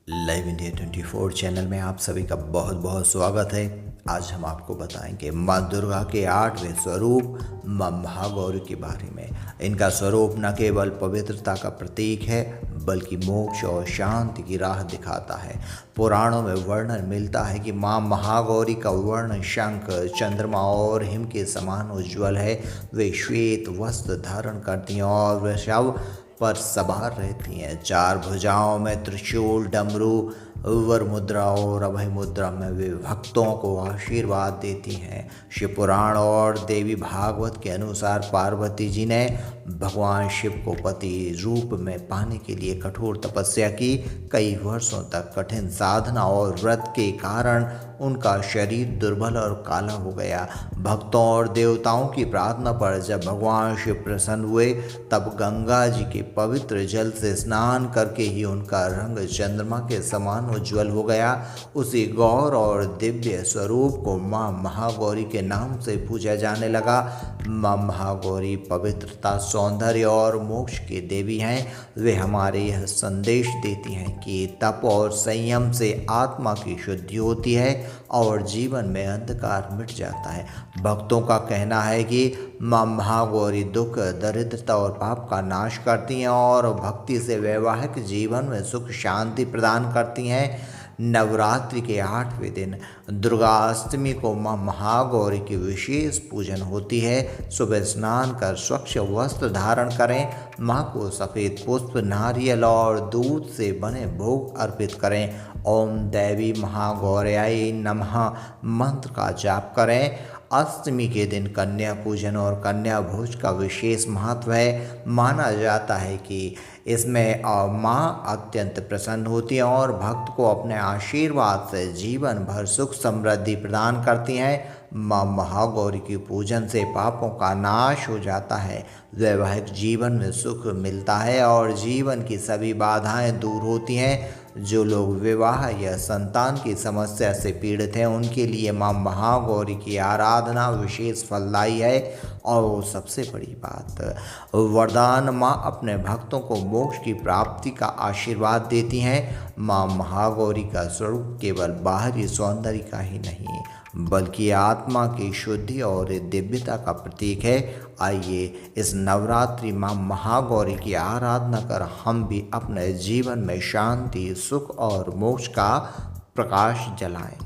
Live India 24 channel में आप सभी का बहुत बहुत स्वागत है। आज हम आपको बताएंगे माँ दुर्गा के 8वें स्वरूप माँ महागौरी के बारे में। इनका स्वरूप न केवल पवित्रता का प्रतीक है बल्कि मोक्ष और शांति की राह दिखाता है। पुराणों में वर्णन मिलता है कि माँ महागौरी का वर्ण शंख, चंद्रमा और हिम के समान उज्ज्वल है। वे श्वेत वस्त्र धारण करती हैं और वृषभ पर सवार रहती हैं। चार भुजाओं में त्रिशूल, डमरू, वर मुद्रा और अभय मुद्रा में वे भक्तों को आशीर्वाद देती हैं। शिव पुराण और देवी भागवत के अनुसार पार्वती जी ने भगवान शिव को पति रूप में पाने के लिए कठोर तपस्या की। कई वर्षों तक कठिन साधना और व्रत के कारण उनका शरीर दुर्बल और काला हो गया। भक्तों और देवताओं की प्रार्थना पर जब भगवान शिव प्रसन्न हुए तब गंगा जी के पवित्र जल से स्नान करके ही उनका रंग चंद्रमा के समान उज्ज्वल हो गया। उसी गौर और दिव्य स्वरूप को माँ महागौरी के नाम से पूजा जाने लगा। माँ महागौरी पवित्रता, सौंदर्य और मोक्ष की देवी हैं। वे हमारे यह संदेश देती हैं कि तप और संयम से आत्मा की शुद्धि होती है और जीवन में अंधकार मिट जाता है। भक्तों का कहना है कि माँ महागौरी दुख, दरिद्रता और पाप का नाश करती हैं और भक्ति से वैवाहिक जीवन में सुख शांति प्रदान करती हैं। नवरात्रि के 8वें दिन दुर्गा अष्टमी को माँ महागौरी की विशेष पूजन होती है। सुबह स्नान कर स्वच्छ वस्त्र धारण करें। माँ को सफ़ेद पुष्प, नारियल और दूध से बने भोग अर्पित करें। ओम देवी महागौर्याय नमः मंत्र का जाप करें। अष्टमी के दिन कन्या पूजन और कन्या भोज का विशेष महत्व है। माना जाता है कि इसमें माँ अत्यंत प्रसन्न होती हैं और भक्त को अपने आशीर्वाद से जीवन भर सुख समृद्धि प्रदान करती हैं। माँ महागौरी की पूजन से पापों का नाश हो जाता है, वैवाहिक जीवन में सुख मिलता है और जीवन की सभी बाधाएं दूर होती हैं। जो लोग विवाह या संतान की समस्या से पीड़ित हैं उनके लिए माँ महागौरी की आराधना विशेष फलदायी है। और सबसे बड़ी बात, वरदान, माँ अपने भक्तों को मोक्ष की प्राप्ति का आशीर्वाद देती हैं। माँ महागौरी का स्वरूप केवल बाहरी सौंदर्य का ही नहीं बल्कि आत्मा की शुद्धि और दिव्यता का प्रतीक है। आइए इस नवरात्रि माँ महागौरी की आराधना कर हम भी अपने जीवन में शांति, सुख और मोक्ष का प्रकाश जलाएं।